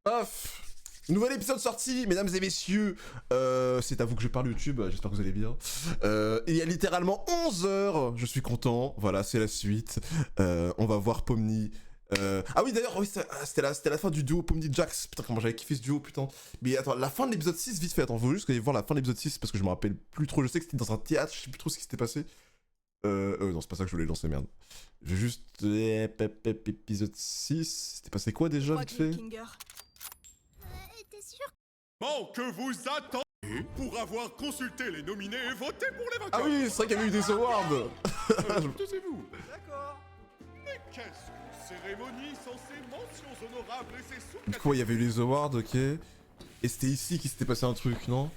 Paf. Nouvel épisode sorti, mesdames et messieurs. C'est à vous que je parle YouTube, j'espère que vous allez bien. Il y a littéralement 11 heures, je suis content. Voilà, c'est la suite. On va voir Pomni. Ah oui, d'ailleurs, oui, c'était la fin du duo Pomni-Jax. Putain, comment j'avais kiffé ce duo, putain. Mais attends, la fin de l'épisode 6, vite fait. Attends, faut juste aller voir la fin de l'épisode 6 parce que je me rappelle plus trop. Je sais que c'était dans un théâtre, je sais plus trop ce qui s'était passé. Non, c'est pas ça que je voulais lancer, merde. Je vais juste. Épisode 6. C'était passé quoi déjà, vite fait? T'es sûr? Bon, que vous attendez pour avoir consulté les nominés et voté pour les vainqueurs. Ah oui, c'est vrai qu'il y avait eu des awards. Taisez-vous. D'accord. Mais qu'est-ce qu'une cérémonie sans ses mentions honorables et ses sous... Quoi, il y avait eu les awards, ok. Et c'était ici qu'il s'était passé un truc, non?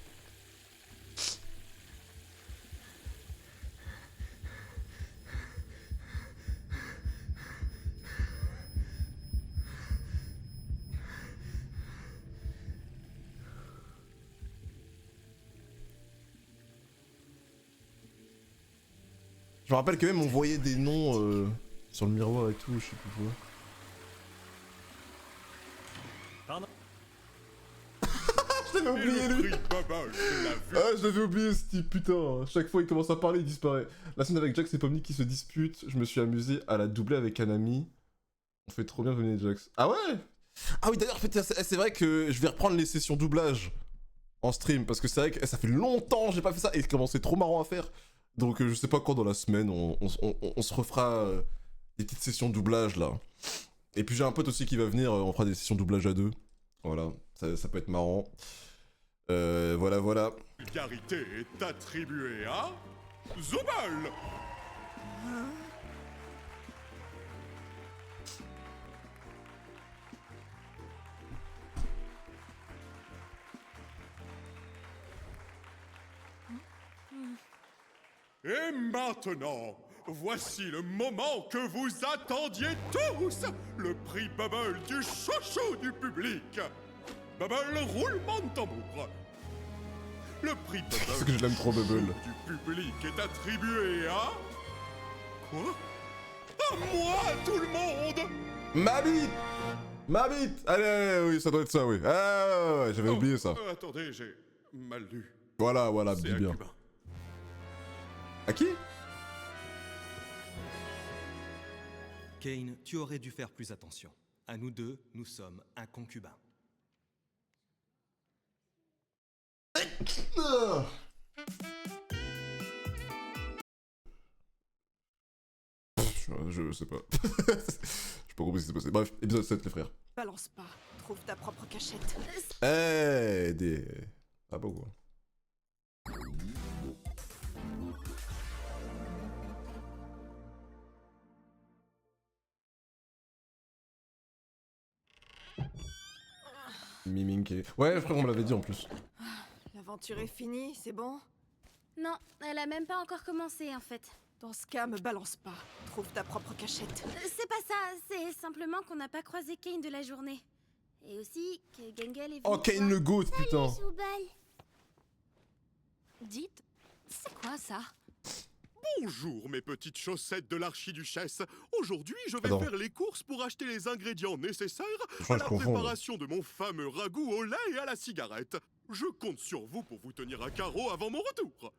Je me rappelle que même on voyait des noms sur le miroir et tout, je sais plus quoi. Pardon. Je l'avais oublié lui. Bubble, tu l'as vu? Ah, je l'avais oublié ce type, putain. Chaque fois il commence à parler, il disparaît. La scène avec Jax et Pomni qui se disputent, je me suis amusé à la doubler avec un ami. On fait trop bien Pomni et Jax. Ah ouais? Ah oui, d'ailleurs, c'est vrai que je vais reprendre les sessions doublage en stream parce que c'est vrai que ça fait longtemps que j'ai pas fait ça et comment c'est trop marrant à faire. Donc je sais pas quand dans la semaine on se refera des petites sessions doublage là. Et puis j'ai un pote aussi qui va venir, on fera des sessions doublage à deux. Voilà, ça peut être marrant. Voilà. La vulgarité est attribuée à... Zubal. Et maintenant, voici le moment que vous attendiez tous, le prix Bubble du chouchou du public. Bubble, roulement de tambour. Le prix Bubble C'est que je l'aime trop, Bubble. du public est attribué à... Quoi? À moi, tout le monde! Ma bite allez, oui, ça doit être ça, oui. Ah ouais, j'avais oublié ça. Attendez, j'ai mal lu. Voilà, C'est dis un bien. cubain. À qui? Kane, tu aurais dû faire plus attention. À nous deux, nous sommes un concubin. Je sais pas. J'ai pas compris ce qui s'est passé. Bref, épisode 7, les frères. Balance pas, trouve ta propre cachette. Ah bah quoi. Miming. Ouais, frère, on me l'avait dit en plus. L'aventure est finie, c'est bon? Non, elle a même pas encore commencé en fait. Dans ce cas, me balance pas, trouve ta propre cachette. C'est pas ça, c'est simplement qu'on n'a pas croisé Kane de la journée. Et aussi que Gengel est venu. Oh, Kane le goat, putain. Dites, c'est quoi ça? Bonjour mes petites chaussettes de l'archiduchesse. Aujourd'hui, je vais Attends. faire les courses pour acheter les ingrédients nécessaires crois à que la je confonds, préparation de mon fameux ragoût au lait et à la cigarette. Je compte sur vous pour vous tenir à carreau avant mon retour.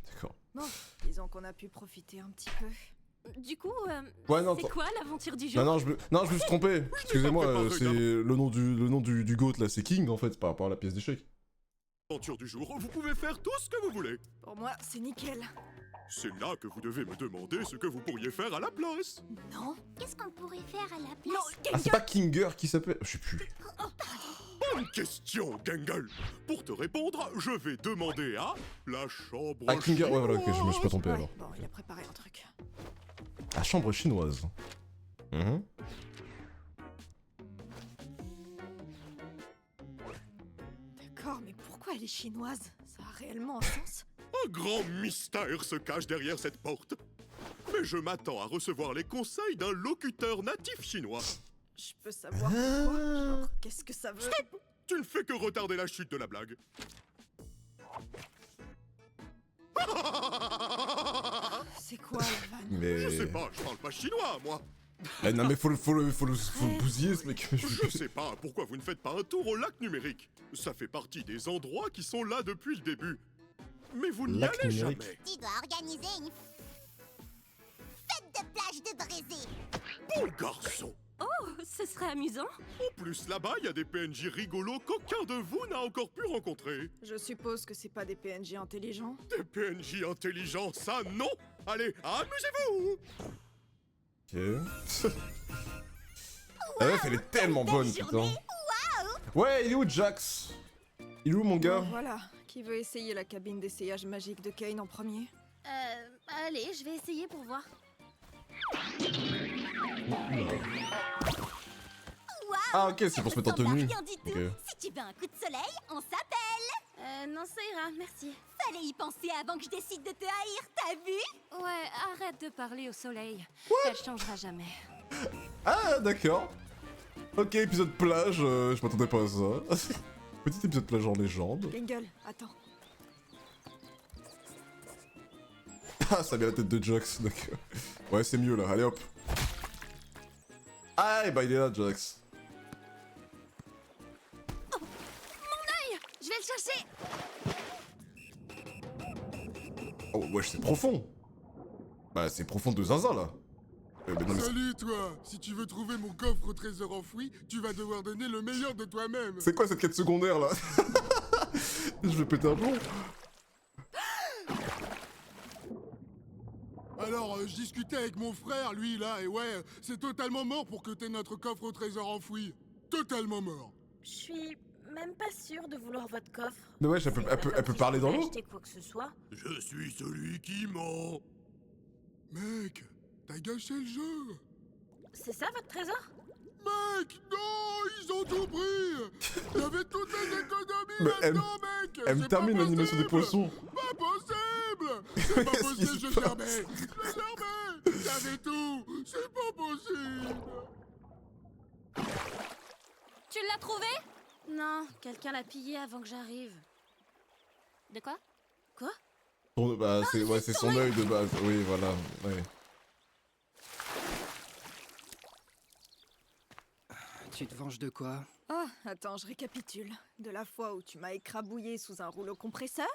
D'accord. Bon, disons qu'on a pu profiter un petit peu. Du coup, Ouais, non, c'est quoi l'aventure du jour? non, je me suis trompé. Excusez-moi, préparé, c'est gamin. le nom du goat là, c'est King en fait, par rapport à la pièce d'échec. Aventure du jour, vous pouvez faire tout ce que vous voulez. Pour moi, c'est nickel. C'est là que vous devez me demander ce que vous pourriez faire à la place. Non? Qu'est-ce qu'on pourrait faire à la place? Non, Ah, c'est pas Kinger qui s'appelle. Je sais plus. Bonne question, Gengel. Pour te répondre, je vais demander à la chambre Ah, Kinger, ouais, voilà, ok, je me suis pas trompé Ouais, alors. bon, il a préparé un truc. La chambre chinoise. Mhm. D'accord, mais pourquoi elle est chinoise? Ça a réellement un sens? Un grand mystère se cache derrière cette porte. Mais je m'attends à recevoir les conseils d'un locuteur natif chinois. Je peux savoir pourquoi? Genre, qu'est-ce que ça veut? Tu ne fais que retarder la chute de la blague. C'est quoi la vanne? Mais. Je sais pas, je parle pas chinois, moi. Eh, non mais faut le bousiller ce mec. Je sais pas pourquoi vous ne faites pas un tour au lac numérique. Ça fait partie des endroits qui sont là depuis le début. Mais vous n'y Lac allez numérique. jamais. Tu dois organiser une fête de plage de Brésil. Bon garçon. Oh, ce serait amusant. En plus, là-bas, il y a des PNJ rigolos qu'aucun de vous n'a encore pu rencontrer. Je suppose que c'est pas des PNJ intelligents. Des PNJ intelligents, ça non. Allez, amusez-vous. Ok. La meuf elle est tellement bonne putain. Ouais, il est où Jax? Il est où mon gars? Bon, voilà. Qui veut essayer la cabine d'essayage magique de Kane en premier? Allez, je vais essayer pour voir. Ah ok, c'est pour se mettre en tenue. Rien du tout. Ok. Si tu veux un coup de soleil, on s'appelle. Non, ça ira, merci. Fallait y penser avant que je décide de te haïr, t'as vu? Ouais, arrête de parler au soleil. Elle changera jamais. Ah d'accord. Ok, épisode plage, je m'attendais pas à ça. Petit épisode plage en légende. Gangle, attends. Ah, ça met la tête de Jax, d'accord. Ouais, c'est mieux là, allez hop. Ah, et bah il est là, Jax. Je vais le chercher. Oh, wesh, c'est profond. Bah, c'est profond de zinzin là. Mais non, mais Salut toi! Si tu veux trouver mon coffre au trésor enfoui, tu vas devoir donner le meilleur de toi-même! c'est quoi cette quête secondaire là? Je vais péter un plomb. Alors, je discutais avec mon frère, lui là, et ouais, c'est totalement mort pour que t'aies notre coffre au trésor enfoui. Totalement mort! Je suis même pas sûre de vouloir votre coffre. Mais wesh, elle peut parler dans l'eau? Acheter quoi que ce soit. Je suis celui qui ment. Mec, t'as gâché le jeu! C'est ça votre trésor? Mec, non, ils ont tout pris! Y'avait toutes les économies Mais là-dedans, mec! Elle me C'est termine pas l'animation des possible. poissons. Pas possible! C'est pas Qu'est-ce qui possible, se je passe? fermais! Je fermais! J'avais tout! C'est pas possible! Tu l'as trouvé? Non, quelqu'un l'a pillé avant que j'arrive. De quoi? Quoi? Bah, c'est ouais, c'est son œil de base. Oui, voilà. Ouais. Tu te venges de quoi? Ah, attends, je récapitule. De la fois où tu m'as écrabouillé sous un rouleau compresseur,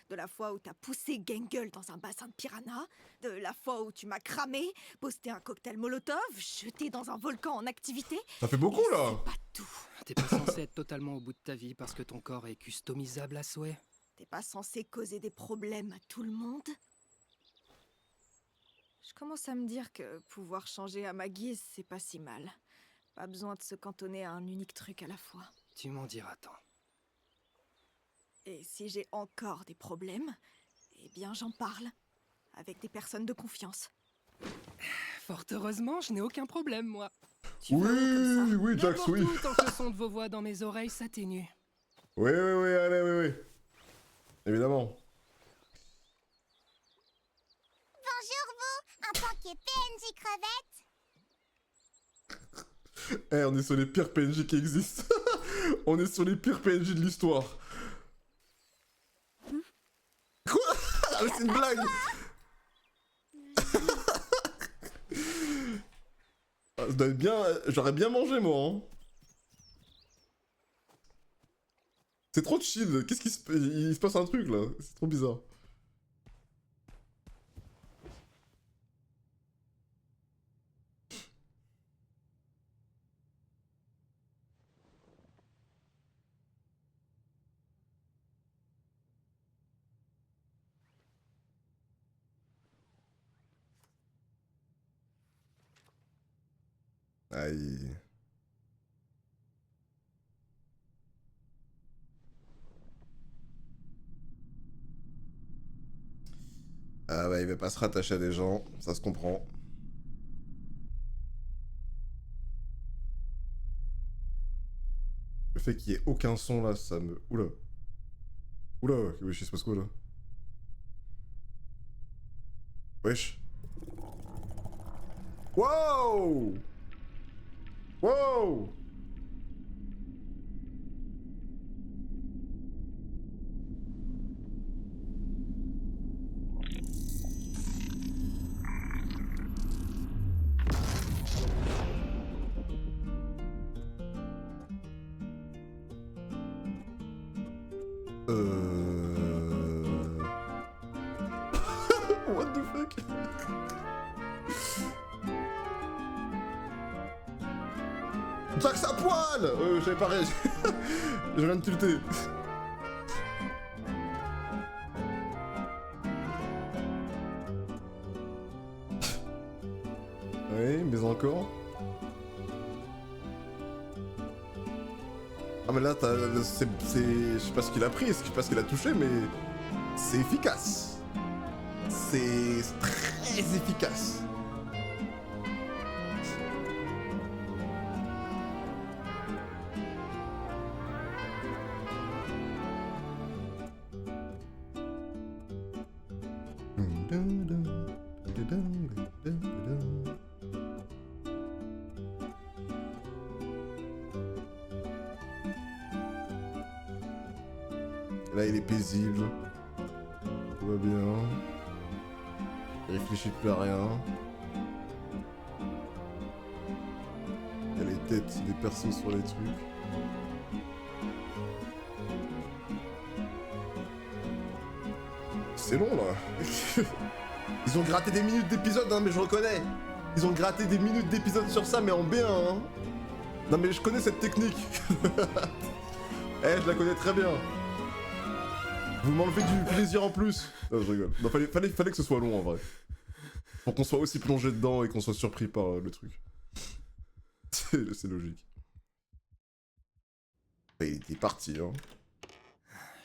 de la fois où t'as poussé Gangle dans un bassin de piranha, de la fois où tu m'as cramé, posté un cocktail molotov, jeté dans un volcan en activité. Ça fait beaucoup Et là. c'est pas tout. T'es pas censé être totalement au bout de ta vie parce que ton corps est customisable à souhait. T'es pas censé causer des problèmes à tout le monde? Je commence à me dire que pouvoir changer à ma guise, c'est pas si mal. Pas besoin de se cantonner à un unique truc à la fois. Tu m'en diras tant. Et si j'ai encore des problèmes, eh bien j'en parle. Avec des personnes de confiance. Fort heureusement, je n'ai aucun problème, moi. Tu vas où comme ça? Oui, Jax, N'importe oui. où, tant que le son de vos voix dans mes oreilles s'atténue. Oui, allez, oui. Évidemment. Bonjour vous, en tant que PNJ crevette. Eh, on est sur les pires PNJ qui existent. On est sur les pires PNJ de l'histoire. Quoi? Ah, mais c'est une blague. Ah, ça doit être bien... J'aurais bien mangé, moi. Hein. C'est trop chill. Qu'est-ce qui se... Il se passe un truc, là. C'est trop bizarre. Aïe. Ah bah il va pas se rattacher à des gens, ça se comprend. Le fait qu'il y ait aucun son là, ça me... Oula. Oula, wesh, il se passe quoi là? Wesh. Wow! Wow! What the fuck? Jax à poil! J'avais pas réagi. Je viens de tilter. Oui, mais encore. Ah mais là, je sais pas ce qu'il a pris, je sais pas ce qu'il a touché, mais c'est efficace. C'est très efficace. Là, il est paisible. Tout va bien. Il réfléchit plus à rien. Il y a les têtes des persos sur les trucs. C'est long, là. Ils ont gratté des minutes d'épisode, hein, mais je reconnais. Ils ont gratté des minutes d'épisode sur ça, mais en B1, hein. Non, mais je connais cette technique. Je la connais très bien. Vous m'enlevez du plaisir en plus. Non, je rigole. Non, fallait que ce soit long en vrai. Pour qu'on soit aussi plongé dedans et qu'on soit surpris par le truc. C'est logique. Il était parti, hein.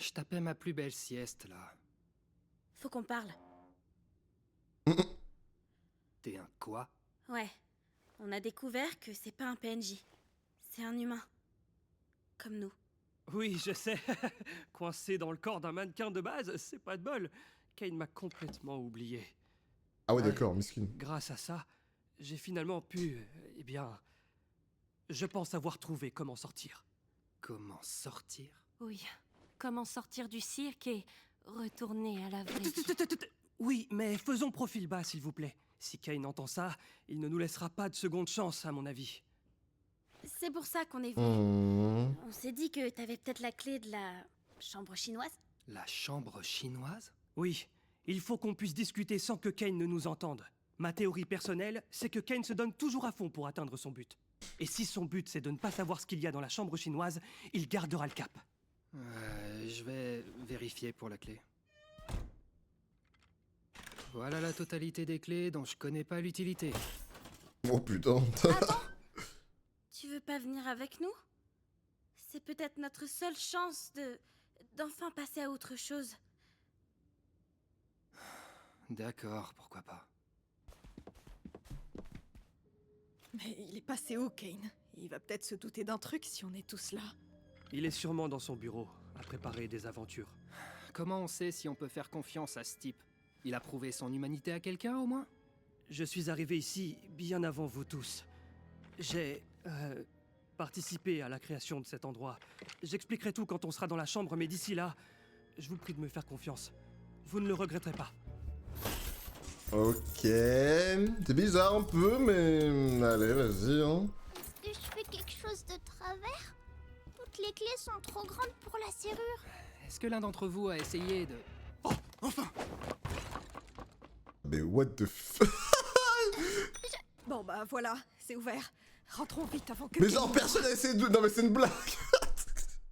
Je tapais ma plus belle sieste, là. Faut qu'on parle. T'es un quoi? Ouais. On a découvert que c'est pas un PNJ. C'est un humain. Comme nous. Oui, je sais. Coincé dans le corps d'un mannequin de base, c'est pas de bol. Kane m'a complètement oublié. Ah ouais, d'accord, miskin. Grâce à ça, j'ai finalement pu... eh bien... Je pense avoir trouvé comment sortir. Comment sortir? Oui. Comment sortir du cirque et retourner à la vraie vie. Oui, mais faisons profil bas, s'il vous plaît. Si Kane entend ça, il ne nous laissera pas de seconde chance, à mon avis. C'est pour ça qu'on est venu. On s'est dit que t'avais peut-être la clé de la chambre chinoise. La chambre chinoise? Oui, il faut qu'on puisse discuter sans que Kane ne nous entende. Ma théorie personnelle, c'est que Kane se donne toujours à fond pour atteindre son but. Et si son but c'est de ne pas savoir ce qu'il y a dans la chambre chinoise, il gardera le cap. Je vais vérifier pour la clé. Voilà la totalité des clés dont je connais pas l'utilité. Oh putain. Attends. Tu veux pas venir avec nous? C'est peut-être notre seule chance d'enfin passer à autre chose. D'accord, pourquoi pas. Mais il est passé où, Kane? Il va peut-être se douter d'un truc si on est tous là. Il est sûrement dans son bureau, à préparer des aventures. Comment on sait si on peut faire confiance à ce type? Il a prouvé son humanité à quelqu'un, au moins? Je suis arrivé ici bien avant vous tous. J'ai... participé à la création de cet endroit. J'expliquerai tout quand on sera dans la chambre, mais d'ici là, je vous prie de me faire confiance. Vous ne le regretterez pas. Ok. C'est bizarre un peu, mais... Allez, vas-y, hein. Est-ce que je fais quelque chose de travers? Toutes les clés sont trop grandes pour la serrure. Est-ce que l'un d'entre vous a essayé de... Oh, enfin! Mais what the f... Bon bah voilà, c'est ouvert. Rentrons vite avant que... Mais genre, personne n'a essayé de... Non mais c'est une blague.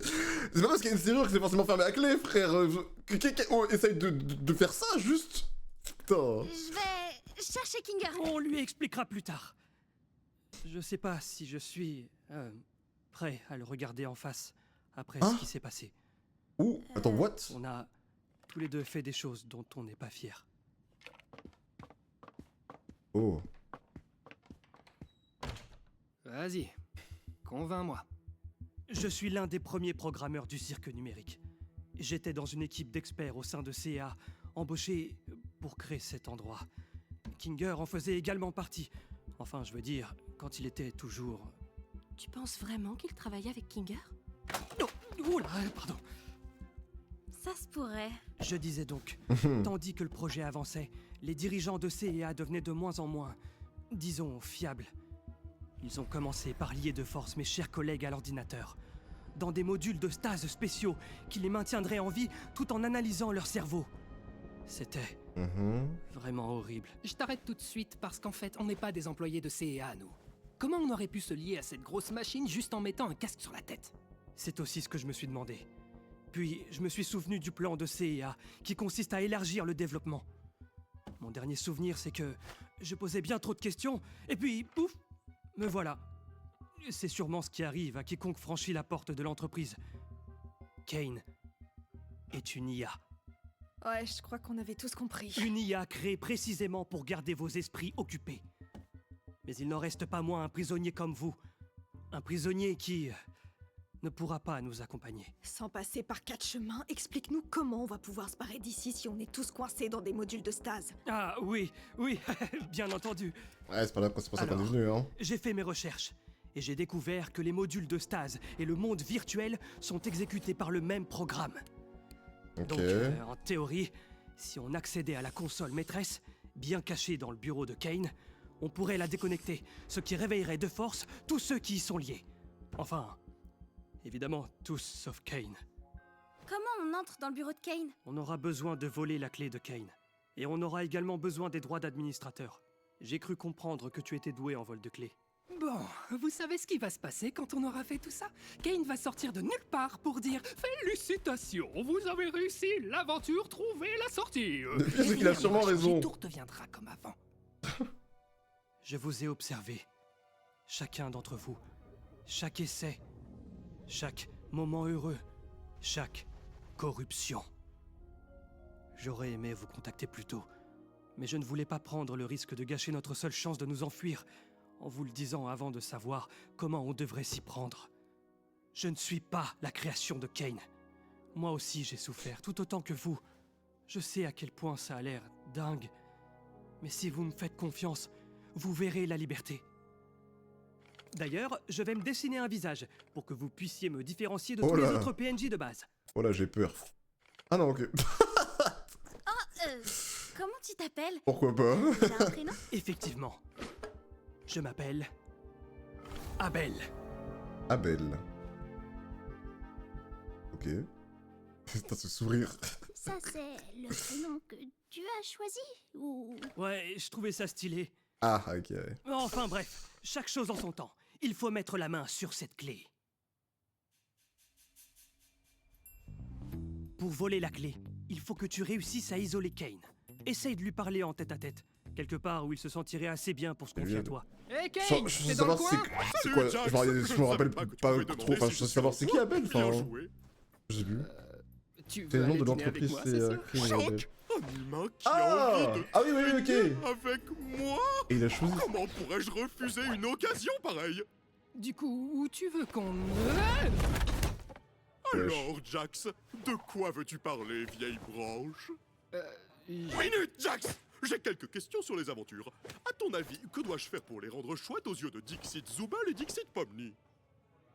C'est pas parce qu'il y a une serrure que c'est forcément fermé à clé, frère. Quelqu'un essaye de faire ça, juste. Putain. Je vais chercher Kinger. On lui expliquera plus tard. Je sais pas si je suis... prêt à le regarder en face, après ce qui s'est passé. Ouh, attends, what? On a tous les deux fait des choses dont on n'est pas fiers. Oh. Vas-y, convainc-moi. Je suis l'un des premiers programmeurs du cirque numérique. J'étais dans une équipe d'experts au sein de CA, embauchés pour créer cet endroit. Kinger en faisait également partie. Enfin, je veux dire, quand il était toujours... Tu penses vraiment qu'il travaillait avec Kinger? Oh, oula, pardon. Ça se pourrait. Je disais donc, tandis que le projet avançait, les dirigeants de CA devenaient de moins en moins, disons, fiables. Ils ont commencé par lier de force mes chers collègues à l'ordinateur. dans des modules de stase spéciaux qui les maintiendraient en vie tout en analysant leur cerveau. C'était vraiment horrible. Je t'arrête tout de suite parce qu'en fait, on n'est pas des employés de CEA, nous. Comment on aurait pu se lier à cette grosse machine juste en mettant un casque sur la tête? C'est aussi ce que je me suis demandé. Puis, je me suis souvenu du plan de CEA, qui consiste à élargir le développement. Mon dernier souvenir, c'est que je posais bien trop de questions, et puis, pouf, me voilà. C'est sûrement ce qui arrive à quiconque franchit la porte de l'entreprise. Kane est une IA. Ouais, je crois qu'on avait tous compris. Une IA créée précisément pour garder vos esprits occupés. Mais il n'en reste pas moins un prisonnier comme vous. Un prisonnier qui ne pourra pas nous accompagner. Sans passer par 4 chemins, explique-nous comment on va pouvoir se barrer d'ici si on est tous coincés dans des modules de stase. Ah oui, bien entendu. Ouais, c'est pour ça qu'on est venu, hein. J'ai fait mes recherches. Et j'ai découvert que les modules de stase et le monde virtuel sont exécutés par le même programme. Ok. Donc, en théorie, si on accédait à la console maîtresse, bien cachée dans le bureau de Kane, on pourrait la déconnecter, ce qui réveillerait de force tous ceux qui y sont liés. Enfin, évidemment, tous sauf Kane. Comment on entre dans le bureau de Kane? On aura besoin de voler la clé de Kane. Et on aura également besoin des droits d'administrateur. J'ai cru comprendre que tu étais doué en vol de clés. Bon, vous savez ce qui va se passer quand on aura fait tout ça? Kane va sortir de nulle part pour dire « Félicitations, vous avez réussi l'aventure, trouvez la sortie !» Le pire, c'est qu'il a sûrement raison. Tout redeviendra comme avant. Je vous ai observé. Chacun d'entre vous. Chaque essai. Chaque moment heureux. Chaque corruption. J'aurais aimé vous contacter plus tôt. Mais je ne voulais pas prendre le risque de gâcher notre seule chance de nous enfuir en vous le disant avant de savoir comment on devrait s'y prendre. Je ne suis pas la création de Kane. Moi aussi j'ai souffert, tout autant que vous. Je sais à quel point ça a l'air dingue. Mais si vous me faites confiance, vous verrez la liberté. D'ailleurs, je vais me dessiner un visage pour que vous puissiez me différencier de tous les autres PNJ de base. Oh là, j'ai peur. Ah non, ok. Comment tu t'appelles? Pourquoi pas? T'as un prénom? Effectivement. Je m'appelle... Abel. Abel. Ok. Putain, ce sourire. Ça, c'est le prénom que tu as choisi ou... Ouais, je trouvais ça stylé. Ah, ok, ouais. Enfin bref, chaque chose en son temps. Il faut mettre la main sur cette clé. Pour voler la clé, il faut que tu réussisses à isoler Kane. Essaye de lui parler en tête-à-te, quelque part où il se sentirait assez bien pour se confier à toi. Hé Kane, Je veux t'es dans le savoir coin? c'est quoi. Jax, Je me rappelle savais que tu pas pouvais trop. demander Enfin, si je veux je savoir suis c'est qui Abel. Bien Enfin, joué. j'ai vu. Tu C'est veux le nom aller de dîner avec l'entreprise, moi, c'est c'est ça? Kane Abel. Choc! Un humain qui a envie de Ah oui, ok. traîner avec moi? Et il a choisi. Comment pourrais-je refuser une occasion pareille? Du coup, où tu veux qu'on... Alors, Jax, de quoi veux-tu parler, vieille branche? Minute, Jax! J'ai quelques questions sur les aventures. À ton avis, que dois-je faire pour les rendre chouettes aux yeux de Dixit Zubel et Dixit Pomni?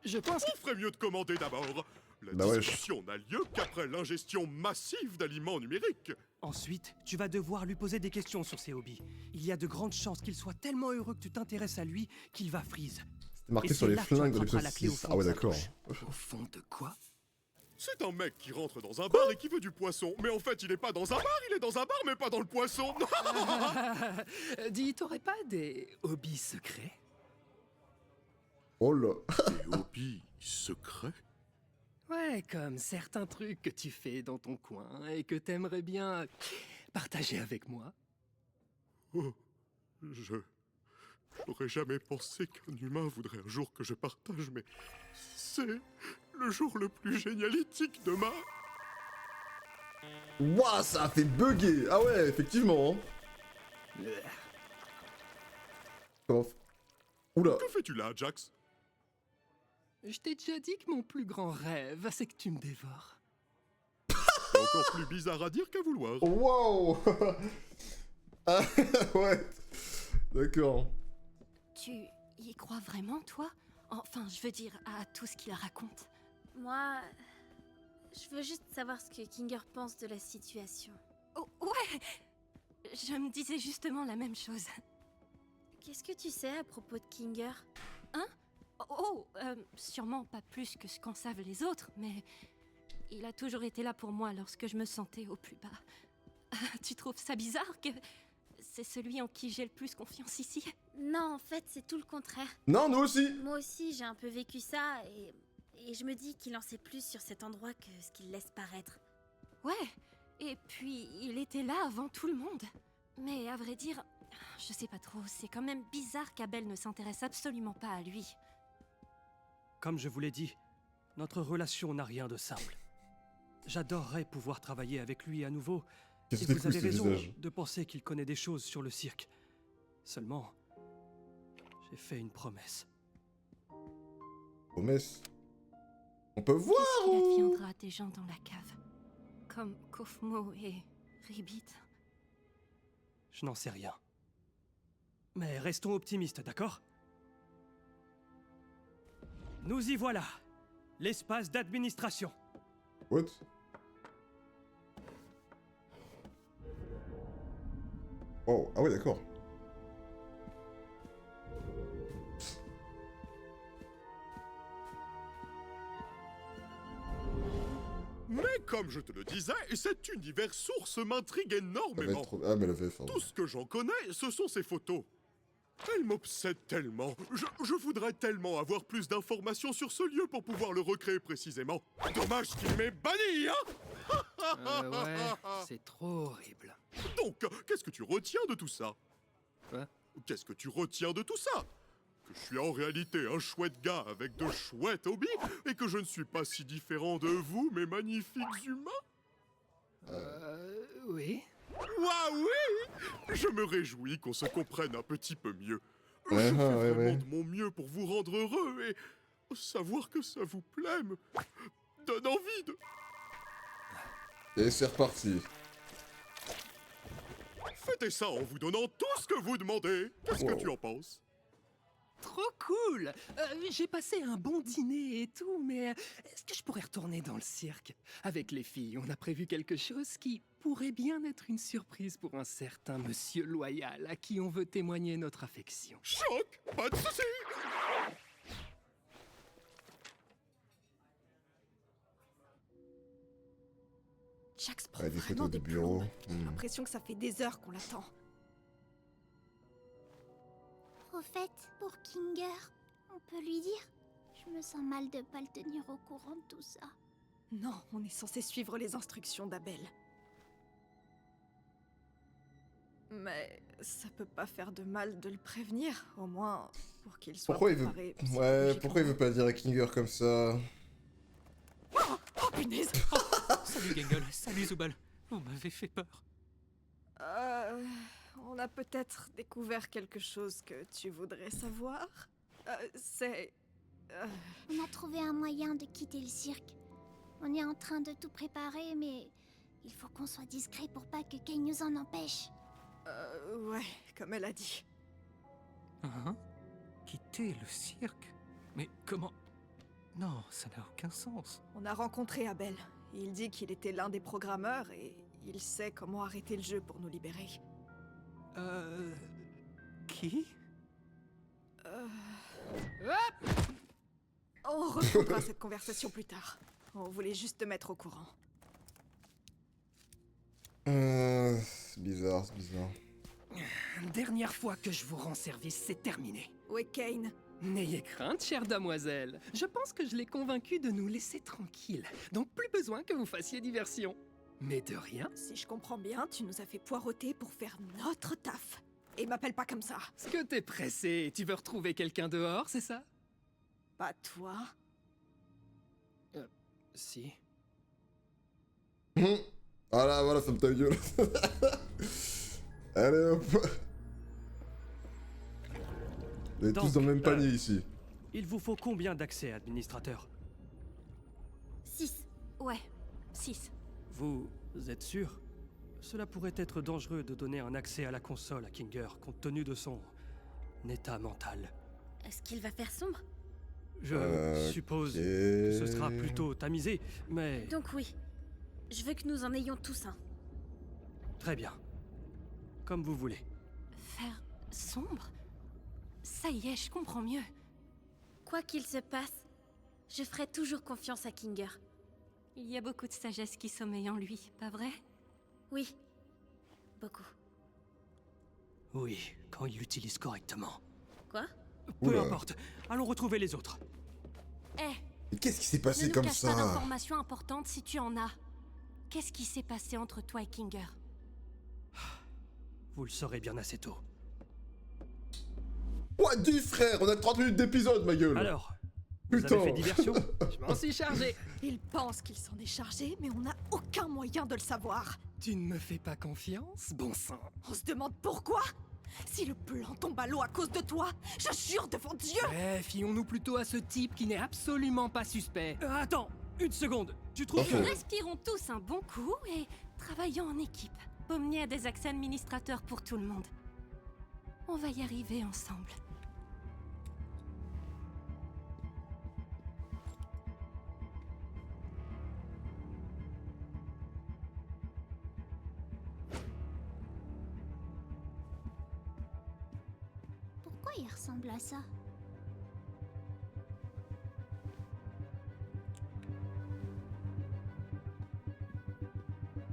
Je pense On ferait mieux de commander d'abord. La Bah ouais, discussion n'a lieu qu'après l'ingestion massive d'aliments numériques. Ensuite, tu vas devoir lui poser des questions sur ses hobbies. Il y a de grandes chances qu'il soit tellement heureux que tu t'intéresses à lui qu'il va freeze. C'était marqué Et sur c'est les là que tu flingues de attraperas l'épisode la clé au 6. fond Ah ouais, de sa d'accord. poche. Au fond de quoi? C'est un mec qui rentre dans un bar et qui veut du poisson. Mais en fait, il est pas dans un bar, il est dans un bar, mais pas dans le poisson. Dis, t'aurais pas des hobbies secrets? Oh là. Des hobbies secrets? Ouais, comme certains trucs que tu fais dans ton coin et que t'aimerais bien partager avec moi. Oh, j'aurais jamais pensé qu'un humain voudrait un jour que je partage, mais c'est le jour le plus génialitique de ma... Ouah, ça a fait bugger. Ah ouais, effectivement. Comment... Oula. Que fais-tu là, Jax? Je t'ai déjà dit que mon plus grand rêve, c'est que tu me dévores. C'est encore plus bizarre à dire qu'à vouloir. Wow. Ah ouais. D'accord. Tu y crois vraiment, toi? Enfin, je veux dire, à tout ce qu'il raconte. Moi, je veux juste savoir ce que Kinger pense de la situation. Oh, ouais! Je me disais justement la même chose. Qu'est-ce que tu sais à propos de Kinger? Hein? Sûrement pas plus que ce qu'en savent les autres, mais il a toujours été là pour moi lorsque je me sentais au plus bas. Tu trouves ça bizarre que c'est celui en qui j'ai le plus confiance ici? Non, en fait, c'est tout le contraire. Non, nous aussi. Moi aussi, j'ai un peu vécu ça et je me dis qu'il en sait plus sur cet endroit que ce qu'il laisse paraître. Ouais, et puis il était là avant tout le monde. Mais à vrai dire, je sais pas trop, c'est quand même bizarre qu'Abel ne s'intéresse absolument pas à lui. Comme je vous l'ai dit, notre relation n'a rien de simple. J'adorerais pouvoir travailler avec lui à nouveau. Et Qu'est-ce que vous c'est avez cool, ce raison visage. de penser qu'il connaît des choses sur le cirque. Seulement, j'ai fait une promesse. Promesse. On peut voir Qu'est-ce qu'il ou... adviendra des gens dans la cave? Comme Kofmo et Ribbit. Je n'en sais rien. Mais restons optimistes, d'accord? Nous y voilà. L'espace d'administration. What? Oh, ah ouais, d'accord. Mais comme je te le disais, cet univers source m'intrigue Ça va énormément. être trop... Ah, mais la VF, pardon. Tout ce que j'en connais, ce sont ces photos. Elles m'obsèdent tellement. Je voudrais tellement avoir plus d'informations sur ce lieu pour pouvoir le recréer précisément. Dommage qu'il m'ait banni, hein? Ouais, c'est trop horrible. Donc, qu'est-ce que tu retiens de tout ça? Quoi? Qu'est-ce que tu retiens de tout ça? Que je suis en réalité un chouette gars avec de chouettes hobbies et que je ne suis pas si différent de vous, mes magnifiques humains? Oui. Ouah oui! Je me réjouis qu'on se comprenne un petit peu mieux. Ouais, Je fais ouais, vraiment ouais. de mon mieux pour vous rendre heureux et savoir que ça vous plaît me donne envie de... Et c'est reparti. Fêtez ça en vous donnant tout ce que vous demandez. Qu'est-ce Wow. que tu en penses? Trop cool. J'ai passé un bon dîner et tout, mais est-ce que je pourrais retourner dans le cirque? Avec les filles, on a prévu quelque chose qui pourrait bien être une surprise pour un certain monsieur loyal à qui on veut témoigner notre affection. Choc! Pas de soucis! Jax prend Ouais, des vraiment photos de des bureau. plombes. J'ai Hmm. l'impression que ça fait des heures qu'on l'attend. Au fait, pour Kinger, on peut lui dire? Je me sens mal de pas le tenir au courant de tout ça. Non, on est censé suivre les instructions d'Abel. Mais ça peut pas faire de mal de le prévenir, au moins pour qu'il soit Pourquoi il veut... préparé Ouais, pourquoi il veut pas dire à Kinger comme ça? Oh punaise! Salut Gangle, salut Zubal. Vous m'avez fait peur. On a peut-être découvert quelque chose que tu voudrais savoir. C'est... On a trouvé un moyen de quitter le cirque. On est en train de tout préparer, mais il faut qu'on soit discret pour pas que Kane nous en empêche. Ouais, comme elle a dit. Hein? Quitter le cirque? Mais comment? Non, ça n'a aucun sens. On a rencontré Abel. Il dit qu'il était l'un des programmeurs et il sait comment arrêter le jeu pour nous libérer. Qui? On reprendra cette conversation plus tard. On voulait juste te mettre au courant. C'est bizarre, c'est bizarre. Dernière fois que je vous rends service, c'est terminé. Où est Kane? N'ayez crainte, chère damoiselle. Je pense que je l'ai convaincu de nous laisser tranquilles. Donc plus besoin que vous fassiez diversion. Mais de rien. Si je comprends bien, tu nous as fait poireauter pour faire notre taf. Et m'appelle pas comme ça. Est-ce que t'es pressé? Tu veux retrouver quelqu'un dehors, c'est ça? Pas toi. Si. Voilà, voilà, ça me ta gueule. Allez hop. Vous êtes tous Donc, dans le même panier ici. Il vous faut combien d'accès, administrateur? 6. Ouais, 6. Vous êtes sûr? Cela pourrait être dangereux de donner un accès à la console à Kinger, compte tenu de son état mental. Est-ce qu'il va faire sombre? Je suppose que ce sera plutôt tamisé, mais... Donc oui. Je veux que nous en ayons tous un. Très bien. Comme vous voulez. Faire sombre? Ça y est, je comprends mieux. quoi qu'il se passe, je ferai toujours confiance à Kinger. Il y a beaucoup de sagesse qui sommeille en lui, pas vrai? Oui, beaucoup. Oui, quand il l'utilise correctement. Quoi? Peu Oula. importe, allons retrouver les autres. Eh, Mais qu'est-ce qui s'est ne passé nous comme cache pas ça? d'informations importantes si tu en as. Qu'est-ce qui s'est passé entre toi et Kinger? Vous le saurez bien assez tôt. What du frère? On a 30 minutes d'épisode, ma gueule. Alors, vous Putain. avez fait diversion? Je m'en suis chargé. Il pense qu'il s'en est chargé, mais on n'a aucun moyen de le savoir. Tu ne me fais pas confiance, bon sang. On se demande pourquoi? Si le plan tombe à l'eau à cause de toi, je jure devant Dieu. Eh, fions-nous plutôt à ce type qui n'est absolument pas suspect. Attends, une seconde. Tu trouves Parfait. que... Respirons tous un bon coup et travaillons en équipe. Pomnier a des accès administrateurs pour tout le monde. On va y arriver ensemble. Pourquoi il ressemble à ça?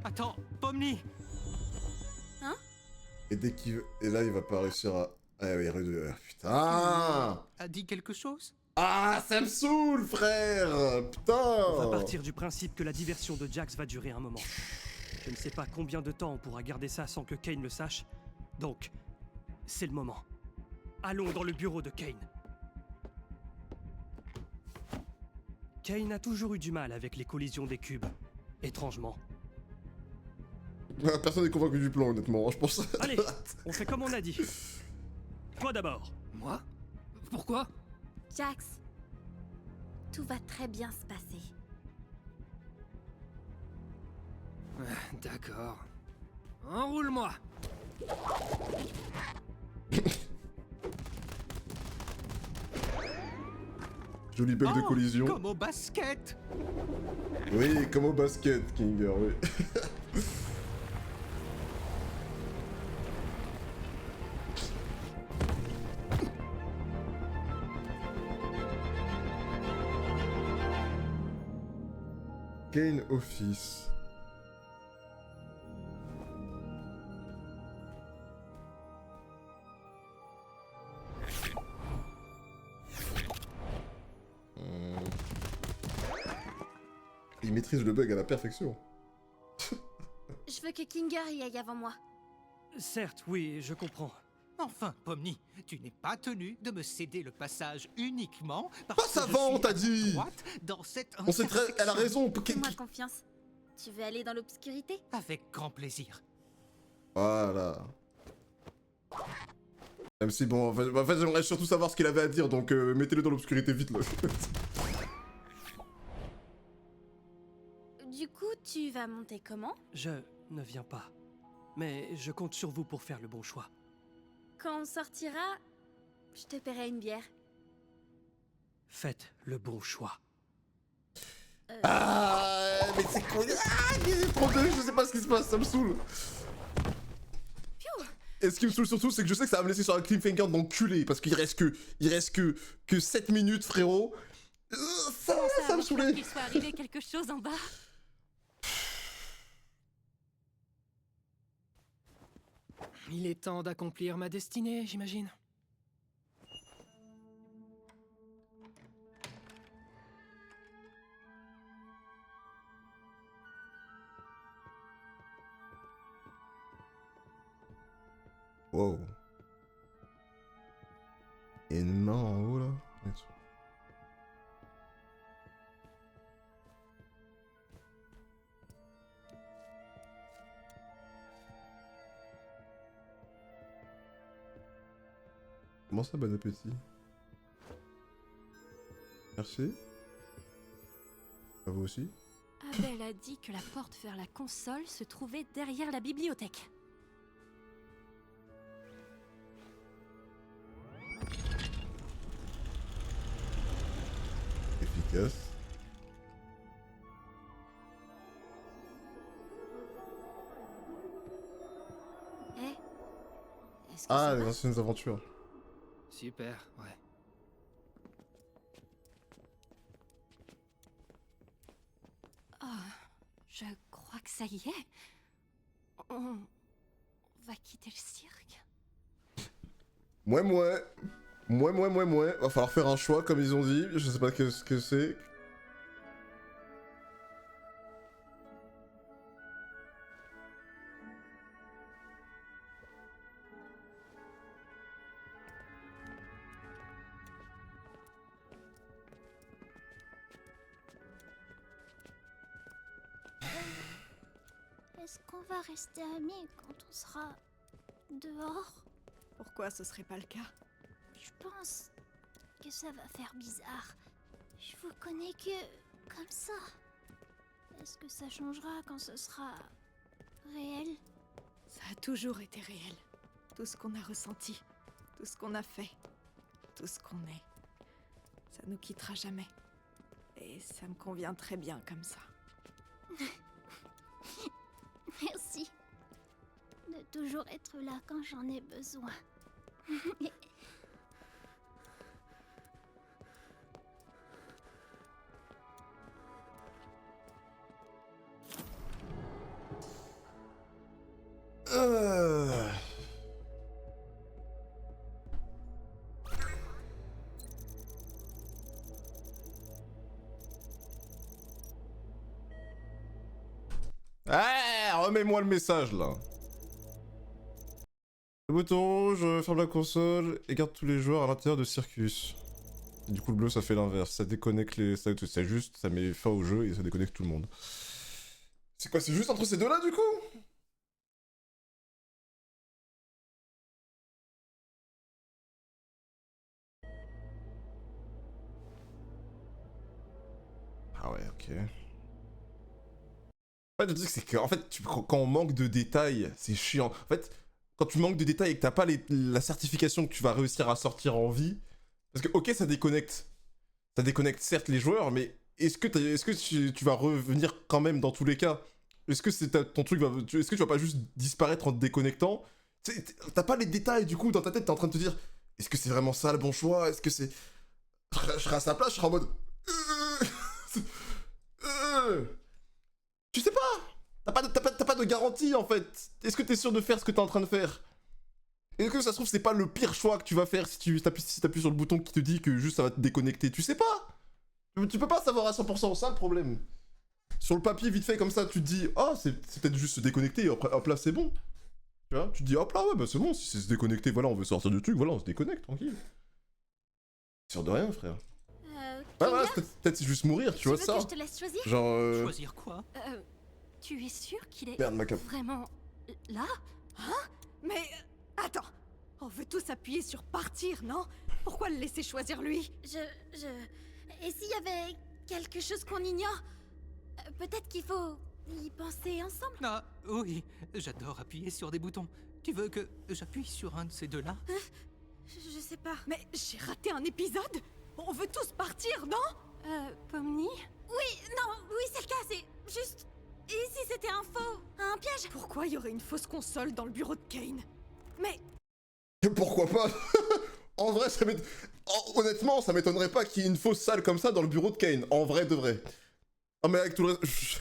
Attends, Pomni! Et dès qu'il veut... Et là, il va pas réussir à... Ah oui, putain. A dit quelque chose? Ah, ça me saoule, frère. Putain. On va partir du principe que la diversion de Jax va durer un moment. Je ne sais pas combien de temps on pourra garder ça sans que Kane le sache. Donc, c'est le moment. Allons dans le bureau de Kane. Kane a toujours eu du mal avec les collisions des cubes. Étrangement. Personne n'est convaincu du plan, honnêtement, je pense. Allez, on fait comme on a dit. Toi d'abord. Moi? Pourquoi? Jax, tout va très bien se passer. D'accord. Enroule-moi. Jolie belle de collision. Comme au basket! Oui, comme au basket, Kinger, oui. Kane Office. Il maîtrise le bug à la perfection. Je veux que Kinger y aille avant moi. Certes, oui, je comprends. Enfin, Pomni, tu n'es pas tenu de me céder le passage uniquement parce Passe que je avant, suis t'as à ta dit. droite dans cette On sait très... Elle a intersection. raison. Fais-moi confiance. Tu veux aller dans l'obscurité? Avec grand plaisir. Voilà. Même si bon, en fait j'aimerais surtout savoir ce qu'il avait à dire, donc mettez-le dans l'obscurité vite là. Du coup, tu vas monter comment? Je ne viens pas. Mais je compte sur vous pour faire le bon choix. Quand on sortira, je te paierai une bière. Faites le bon choix. Ah, mais c'est quoi? Ah, il est trop deux, je sais pas ce qui se passe, ça me saoule. Et ce qui me saoule surtout, c'est que je sais que ça va me laisser sur un cliffhanger d'enculé, parce qu'il reste que 7 minutes, frérot. Ça me saoulait. Qu'il soit arrivé quelque chose en bas. Il est temps d'accomplir ma destinée, j'imagine. Wow. Il y a une main en haut là. Comment ça, bon appétit? Merci. À vous aussi? Abel a dit que la porte vers la console se trouvait derrière la bibliothèque. Efficace. Est-ce que Ah, ça les va? anciennes aventures. Super, ouais. Je crois que ça y est. On va quitter le cirque. Mouais. Va falloir faire un choix comme ils ont dit. Je sais pas ce que c'est. Est-ce qu'on va rester amis quand on sera dehors? Pourquoi ce serait pas le cas? Je pense que ça va faire bizarre. Je vous connais que comme ça. Est-ce que ça changera quand ce sera réel? Ça a toujours été réel. Tout ce qu'on a ressenti, tout ce qu'on a fait, tout ce qu'on est. Ça nous quittera jamais. Et ça me convient très bien comme ça. Merci de toujours être là quand j'en ai besoin. Remets-moi le message là. Le bouton rouge ferme la console et garde tous les joueurs à l'intérieur de Circus. Et du coup le bleu ça fait l'inverse, ça déconnecte les... C'est juste, ça met fin au jeu et ça déconnecte tout le monde. C'est quoi, c'est juste entre ces deux là du coup? Ah ouais, ok. En fait, le truc, c'est que en fait, quand on manque de détails, c'est chiant. En fait, quand tu manques de détails et que t'as pas la certification que tu vas réussir à sortir en vie, parce que, ok, ça déconnecte. Ça déconnecte certes les joueurs, mais est-ce que tu vas revenir quand même dans tous les cas? Est-ce que ton truc va... Est-ce que tu vas pas juste disparaître en te déconnectant? T'as pas les détails, du coup, dans ta tête, t'es en train de te dire, est-ce que c'est vraiment ça le bon choix? Est-ce que c'est... Je serais à sa place, je serais en mode... Tu sais pas. T'as pas de garantie en fait. Est-ce que t'es sûr de faire ce que t'es en train de faire? Est-ce que ça se trouve c'est pas le pire choix que tu vas faire si t'appuies sur le bouton qui te dit que juste ça va te déconnecter? Tu sais pas. Tu peux pas savoir à 100%, ça le problème. Sur le papier vite fait comme ça tu te dis oh c'est peut-être juste se déconnecter et après hop là c'est bon. Tu vois, tu te dis hop là ouais bah c'est bon, si c'est se déconnecter, voilà on veut sortir du truc, voilà on se déconnecte tranquille. Sûr de rien frère. Ouais, voilà, peut-être c'est juste mourir, tu vois ça. Que je te laisse choisir? Genre Choisir quoi? Tu es sûr qu'il est Merde, ma cape. vraiment là? Hein? Mais attends, on veut tous appuyer sur partir, non? Pourquoi le laisser choisir lui? Et s'il y avait quelque chose qu'on ignore? Peut-être qu'il faut y penser ensemble? Ah, oui, j'adore appuyer sur des boutons. Tu veux que j'appuie sur un de ces deux-là? Je sais pas. Mais j'ai raté un épisode? On veut tous partir, non? Pomni? Oui, c'est le cas, c'est juste... Et si c'était un piège? Pourquoi il y aurait une fausse console dans le bureau de Kane? Mais... Pourquoi pas? En vrai, honnêtement, ça m'étonnerait pas qu'il y ait une fausse salle comme ça dans le bureau de Kane. En vrai, de vrai. Ah mais avec tout le reste...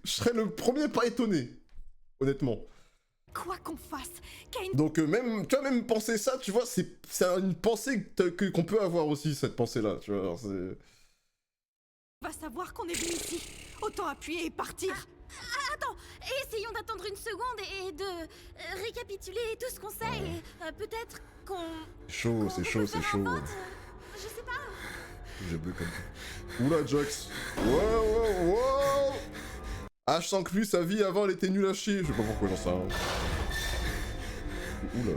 Je serais le premier pas étonné. Honnêtement. Quoi qu'on fasse, Kane... Donc même, tu vois, même penser ça, tu vois, c'est une pensée qu'on peut avoir aussi, cette pensée-là, tu vois, c'est... va savoir qu'on est venu ici. Autant appuyer et partir. Attends, essayons d'attendre une seconde et de récapituler tout ce qu'on sait et peut-être qu'on... Chaud, c'est chaud, c'est chaud. Je sais pas. J'ai bleu comme ça. Oula, Jax. Wow. Ah, je sens que lui, sa vie avant, elle était nulle à chier. Je sais pas pourquoi j'en sais rien. Oula.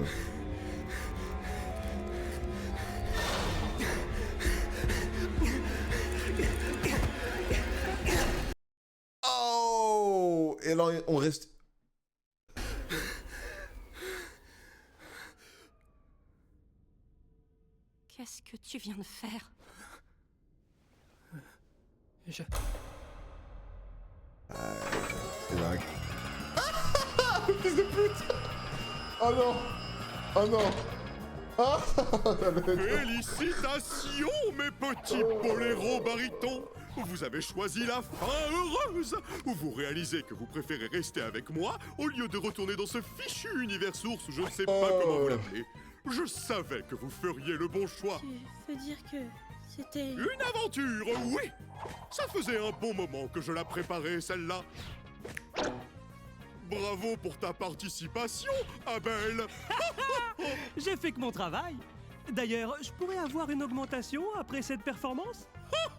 Oh! Et là, on reste... Qu'est-ce que tu viens de faire? C'est dingue. Fils de pute! Oh non! Oh non! Félicitations, mes petits boléros barytons. Vous avez choisi la fin heureuse. Vous réalisez que vous préférez rester avec moi au lieu de retourner dans ce fichu univers source, je ne sais pas comment vous l'appelez. Je savais que vous feriez le bon choix. Tu veux dire que c'était... Une aventure, oui. Ça faisait un bon moment que je la préparais, celle-là. Bravo pour ta participation, Abel. J'ai fait que mon travail. D'ailleurs, je pourrais avoir une augmentation après cette performance?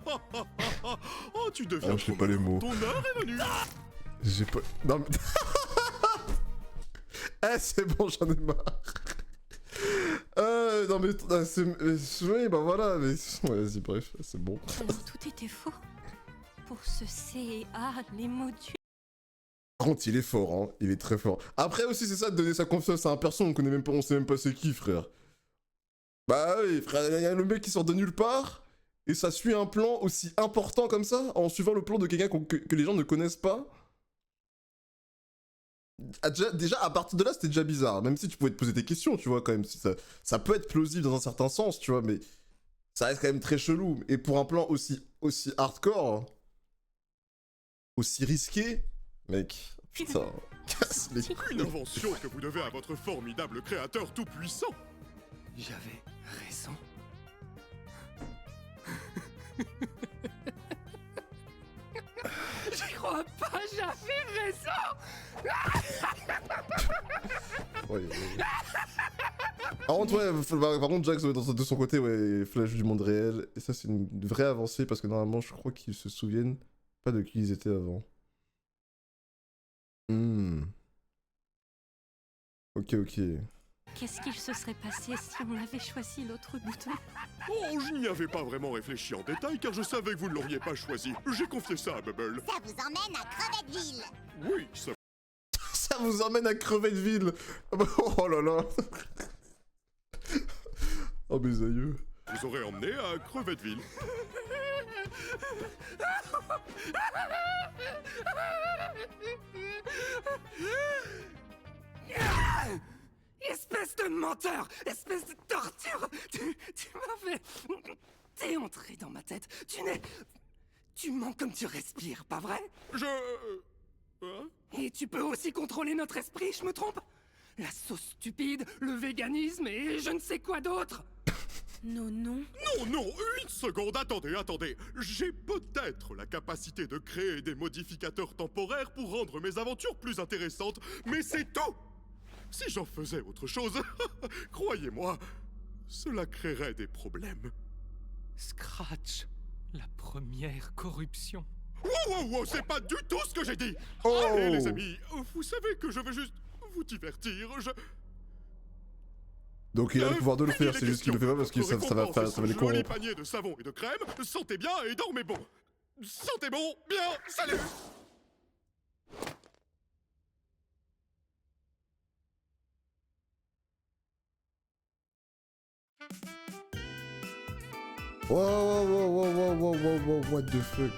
Oh, tu deviens je sais pas les mots. Ton heure est venue. J'ai pas... Non mais... Eh, c'est bon, j'en ai marre. Non mais... Oui, bah voilà, mais... Ouais, vas-y, bref, c'est bon. Alors tout était faux. Pour ce CA, les modules... Par contre, il est fort, hein. Il est très fort. Après aussi, c'est ça, de donner sa confiance à un perso, on connaît même pas, on sait même pas c'est qui, frère. Bah oui, frère, il y a le mec qui sort de nulle part, et ça suit un plan aussi important comme ça, en suivant le plan de quelqu'un que les gens ne connaissent pas. Déjà, à partir de là, c'était déjà bizarre. Même si tu pouvais te poser des questions, tu vois, quand même. Si ça peut être plausible dans un certain sens, tu vois, mais ça reste quand même très chelou. Et pour un plan aussi hardcore, aussi risqué, mec, putain, casse les couilles. Une invention que vous devez à votre formidable créateur tout-puissant. J'avais raison. J'y crois pas, j'avais raison. Ouais. Par contre, ouais, par contre, Jax, de son côté, ouais, flash du monde réel. Et ça, c'est une vraie avancée parce que normalement, je crois qu'ils se souviennent pas de qui ils étaient avant. Ok. Qu'est-ce qu'il se serait passé si on avait choisi l'autre bouton? Oh, je n'y avais pas vraiment réfléchi en détail car je savais que vous ne l'auriez pas choisi. J'ai confié ça à Bubble. Ça vous emmène à Crevetteville. Oui, ça... Ça vous emmène à Crevetteville. Oh là là. Oh mes aïeux. Vous aurez emmené à Crevetteville. Espèce de menteur! Espèce de torture! Tu m'as fait... T'es entré dans ma tête. Tu mens comme tu respires, pas vrai? Hein? Et tu peux aussi contrôler notre esprit, je me trompe? La sauce stupide, le véganisme et je ne sais quoi d'autre! Non. Non, une seconde, attendez. J'ai peut-être la capacité de créer des modificateurs temporaires pour rendre mes aventures plus intéressantes, mais c'est tout! Si j'en faisais autre chose, croyez-moi, cela créerait des problèmes. Scratch, la première corruption. Wow, c'est pas du tout ce que j'ai dit! Oh. Allez les amis, vous savez que je veux juste vous divertir, Donc il a le pouvoir de le faire, c'est juste qu'il le fait pas parce que ça va les corrompre. Panier de savon et de crème, sentez bien et dormez bon. Sentez bon, bien, salut! Wow, what the fuck?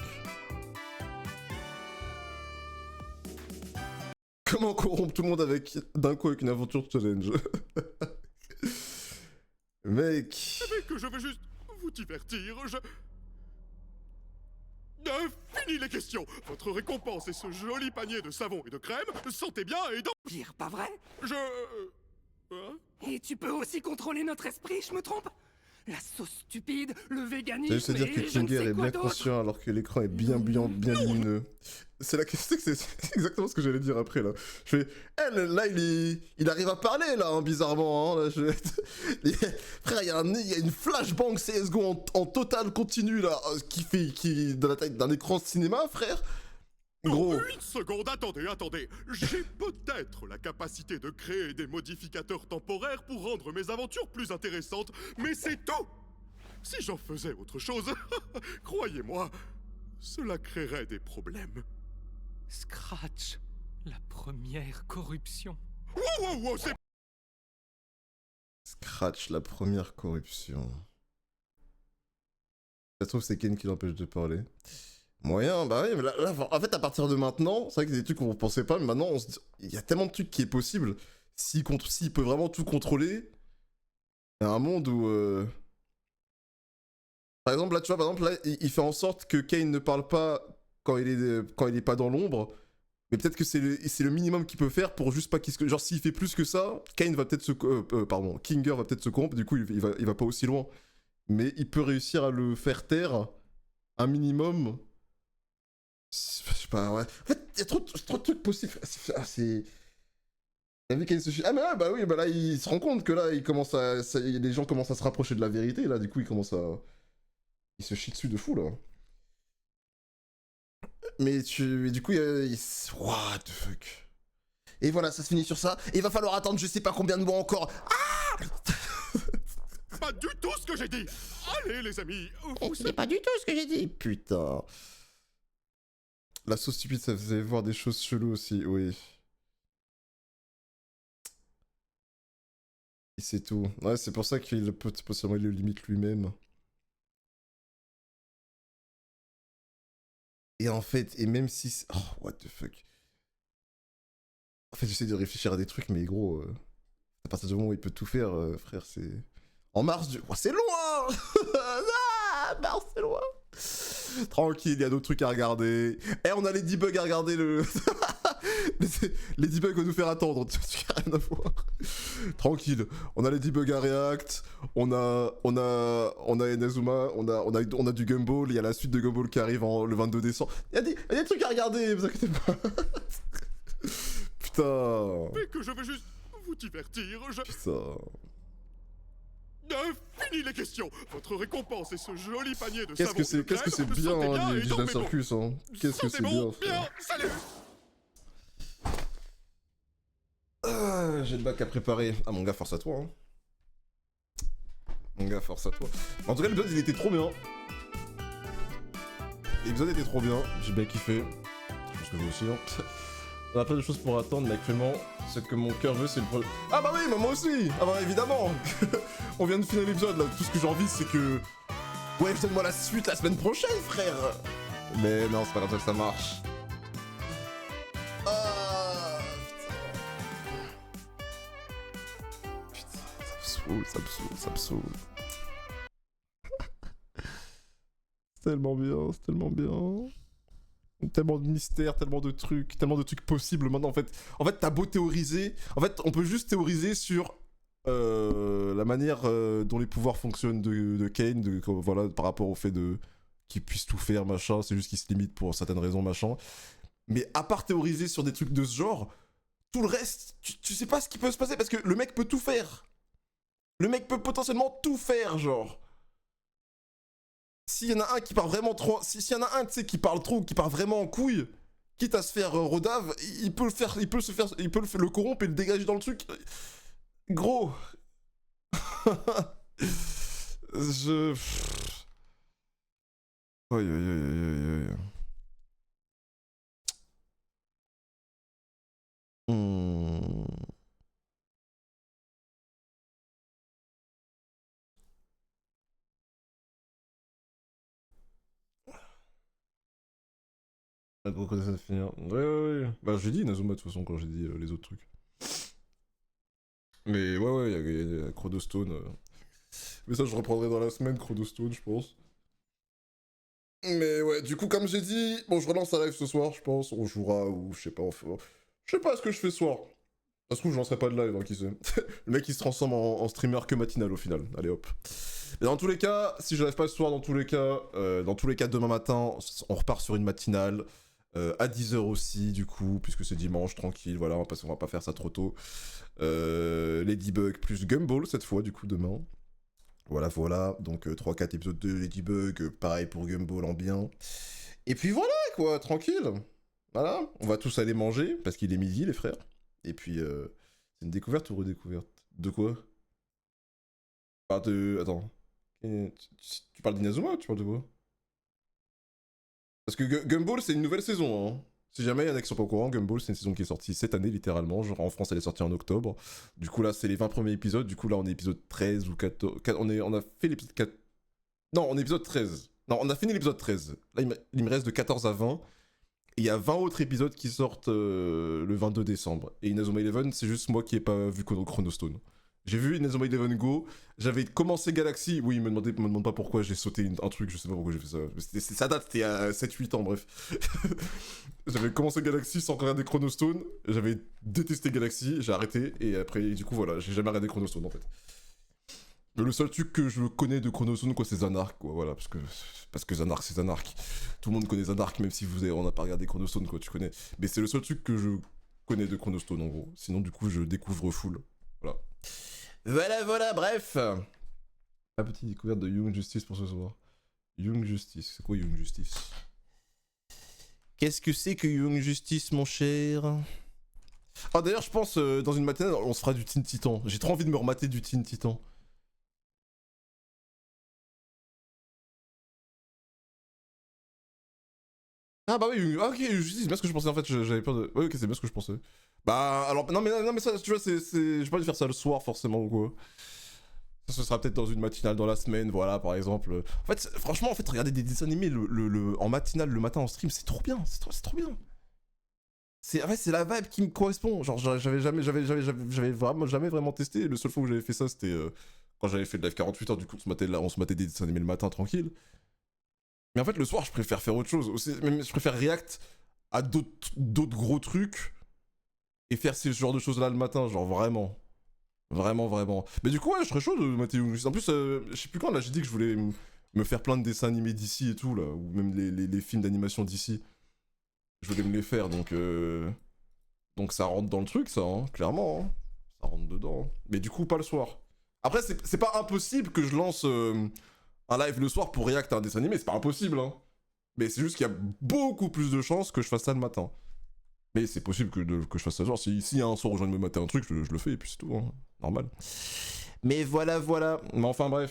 Comment corrompre tout le monde d'un coup avec une aventure challenge? Mec. Vous savez que je veux juste vous divertir, Fini les questions! Votre récompense est ce joli panier de savon et de crème, sentez bien et Pire, pas vrai? Hein? Et tu peux aussi contrôler notre esprit, je me trompe? La sauce stupide, le véganisme C'est dire que Kinger est bien conscient alors que l'écran est bien lumineux. C'est la question, c'est exactement ce que j'allais dire après là. Je fais, là il arrive à parler là, hein, bizarrement. Hein, là, frère, il y a une flashbang CSGO en total continu là, qui est dans la taille d'un écran de cinéma, frère. Gros. Une seconde, attendez. J'ai peut-être la capacité de créer des modificateurs temporaires pour rendre mes aventures plus intéressantes, mais c'est tout! Si j'en faisais autre chose, croyez-moi, cela créerait des problèmes. Scratch, la première corruption. Wow, c'est... Scratch, la première corruption. Ça se trouve c'est Ken qui l'empêche de parler. Moyen, bah oui, mais là, en fait, à partir de maintenant, c'est vrai que des trucs qu'on pensait pas, mais maintenant, il y a tellement de trucs qui est possible. S'il peut vraiment tout contrôler, Il y a un monde où... Par exemple, là, tu vois, il fait en sorte que Kane ne parle pas quand il est pas dans l'ombre. Mais peut-être que c'est le minimum qu'il peut faire pour juste pas qu'il se... Genre, s'il fait plus que ça, Kane va peut-être se... pardon, Kinger va peut-être se corrompre, du coup, il va pas aussi loin. Mais il peut réussir à le faire taire un minimum. Je sais pas, ouais. En fait, il y a trop de trucs possibles. C'est... T'as vu Kane se chie... Ah mais ouais, bah oui, bah là, il se rend compte que là, les gens commencent à se rapprocher de la vérité, là, du coup, il se chie dessus de fou, là. Mais du coup, what the fuck. Et voilà, ça se finit sur ça. Et il va falloir attendre je sais pas combien de mois encore. Ah Pas du tout ce que j'ai dit. Allez, les amis. C'est pas du tout ce que j'ai dit. Putain. La sauce stupide, ça faisait voir des choses cheloues aussi, oui. Et c'est tout. Ouais, c'est pour ça qu'il peut potentiellement le limite lui-même. Et en fait, et même si... Oh, what the fuck. En fait, j'essaie de réfléchir à des trucs, mais gros... à partir du moment où il peut tout faire, frère, c'est... En mars du... Oh, c'est loin. Ah, mars, c'est loin. Tranquille, il y a d'autres trucs à regarder. Eh, on a les debugs à regarder, les debugs vont nous faire attendre, tu n'as rien à voir. Tranquille, on a les debugs à React, on a Inazuma, on a du Gumball, il y a la suite de Gumball qui arrive le 22 décembre. Il y a des trucs à regarder, vous inquiétez pas. Putain. Mais que je veux juste vous divertir, Putain. Fini les questions. Votre récompense est ce joli panier de Qu'est-ce que c'est bien, hein, les Digital Circus, hein. Qu'est-ce que c'est bien, frère. Salut. J'ai le bac à préparer. Ah, mon gars, force à toi, hein. Mon gars, force à toi. En tout cas, l'épisode, il était trop bien. L'épisode était trop bien. J'ai bien kiffé. Je pense que vous aussi, hein. On a plein de choses pour attendre, mais actuellement, ce que mon cœur veut, c'est le premier... Ah bah oui, bah moi aussi. Ah bah évidemment. On vient de finir l'épisode, là. Tout ce que j'ai envie, c'est que... Ouais, donne-moi la suite la semaine prochaine, frère. Mais non, c'est pas comme ça que ça marche. Ça me saoule. C'est tellement bien, c'est tellement bien. Tellement de mystères, tellement de trucs possibles maintenant en fait. En fait, t'as beau théoriser, en fait, on peut juste théoriser sur la manière dont les pouvoirs fonctionnent de Kane, voilà, par rapport au fait qu'il puisse tout faire, machin, c'est juste qu'il se limite pour certaines raisons, machin. Mais à part théoriser sur des trucs de ce genre, tout le reste, tu sais pas ce qui peut se passer parce que le mec peut tout faire. Le mec peut potentiellement tout faire, genre. S'il y en a un qui part vraiment trop... S'il y en a un, tu sais, qui parle trop, qui part vraiment en couille, quitte à se faire rodave, il peut le corrompre et le dégager dans le truc. Gros. Je... Aïe, aïe, aïe, aïe, aïe. La gros ça de finir. Ouais. Bah j'ai dit Inazuma de toute façon quand j'ai dit les autres trucs. Mais ouais, il y a Chronostone. Mais ça je reprendrai dans la semaine, Chronostone, je pense. Mais ouais, du coup comme j'ai dit, bon je relance la live ce soir, je pense. On jouera ou je sais pas, je sais pas ce que je fais ce soir. Ça se trouve je lancerai pas de live, hein, qui sait. Le mec il se transforme en streamer que matinal au final. Allez hop. Et dans tous les cas, si je lève pas ce soir, dans tous les cas demain matin, on repart sur une matinale. À 10h aussi, du coup, puisque c'est dimanche, tranquille, voilà, parce qu'on va pas faire ça trop tôt. Ladybug plus Gumball cette fois, du coup, demain. Voilà, donc 3-4 épisodes de Ladybug, pareil pour Gumball en bien. Et puis voilà, quoi, tranquille. Voilà, on va tous aller manger, parce qu'il est midi, les frères. Et puis, c'est une découverte ou redécouverte? De quoi? Attends. Tu parles d'Inazuma ou tu parles de quoi? Parce que Gumball, c'est une nouvelle saison, hein. Si jamais il y en a qui sont pas au courant, Gumball, c'est une saison qui est sortie cette année, littéralement. Genre, en France, elle est sortie en octobre. Du coup, là, c'est les 20 premiers épisodes. Du coup, là, on est épisode 13 ou 14... On a fait l'épisode 4... Non, on est épisode 13. Non, on a fini l'épisode 13. Là, il me reste de 14 à 20. Et il y a 20 autres épisodes qui sortent le 22 décembre. Et Inazuma Eleven, c'est juste moi qui ai pas vu Chronostone. J'ai vu Inazuma Eleven Go, j'avais commencé Galaxy, oui, me demande pas pourquoi j'ai sauté un truc, je sais pas pourquoi j'ai fait ça. Ça date, c'était à 7-8 ans, bref. J'avais commencé Galaxy sans regarder Chronostone, j'avais détesté Galaxy, j'ai arrêté, et après, du coup, voilà, j'ai jamais regardé Chronostone en fait. Le seul truc que je connais de Chronostone, quoi, c'est Zanark, quoi, voilà, parce que Zanark, c'est Zanark. Tout le monde connaît Zanark, même si on n'a pas regardé Chronostone, quoi, tu connais. Mais c'est le seul truc que je connais de Chronostone, en gros. Sinon, du coup, je découvre full. Voilà. Voilà, bref. La petite découverte de Young Justice pour ce soir. Young Justice, c'est quoi Young Justice? Qu'est-ce que c'est que Young Justice, mon cher? Ah, d'ailleurs, je pense, dans une matinale, on se fera du Teen Titan. J'ai trop envie de me remater du Teen Titan. Ah bah oui, ok, c'est bien ce que je pensais en fait, j'avais peur de... Ouais, ok, c'est bien ce que je pensais. Bah, alors, non mais ça, tu vois, j'ai pas envie de faire ça le soir forcément ou quoi. Ça, ce sera peut-être dans une matinale dans la semaine, voilà, par exemple. En fait, franchement, regarder des dessins animés en matinale le matin en stream, c'est trop bien, c'est trop bien. En fait, c'est la vibe qui me correspond. Genre, j'avais vraiment jamais vraiment testé. Le seul fois où j'avais fait ça, c'était quand j'avais fait de live 48 heures, du coup, on se matait des dessins animés le matin tranquille. Mais en fait, le soir, je préfère faire autre chose. Même, je préfère react à d'autres gros trucs et faire ce genre de choses-là le matin, genre vraiment. Vraiment. Mais du coup, ouais, je serais chaud de mater Young Justice. En plus, je sais plus quand, là, j'ai dit que je voulais me faire plein de dessins animés d'ici et tout, là, ou même les films d'animation d'ici. Je voulais me les faire, donc ça rentre dans le truc, ça, hein, clairement. Hein. Ça rentre dedans. Mais du coup, pas le soir. Après, c'est pas impossible que je lance... un live le soir pour react à un dessin animé, c'est pas impossible, hein. Mais c'est juste qu'il y a beaucoup plus de chances que je fasse ça le matin. Mais c'est possible que je fasse ça genre, si y a un soir où j'ai envie de me mater un truc, je le fais et puis c'est tout, hein. Normal. Mais voilà. Mais enfin bref.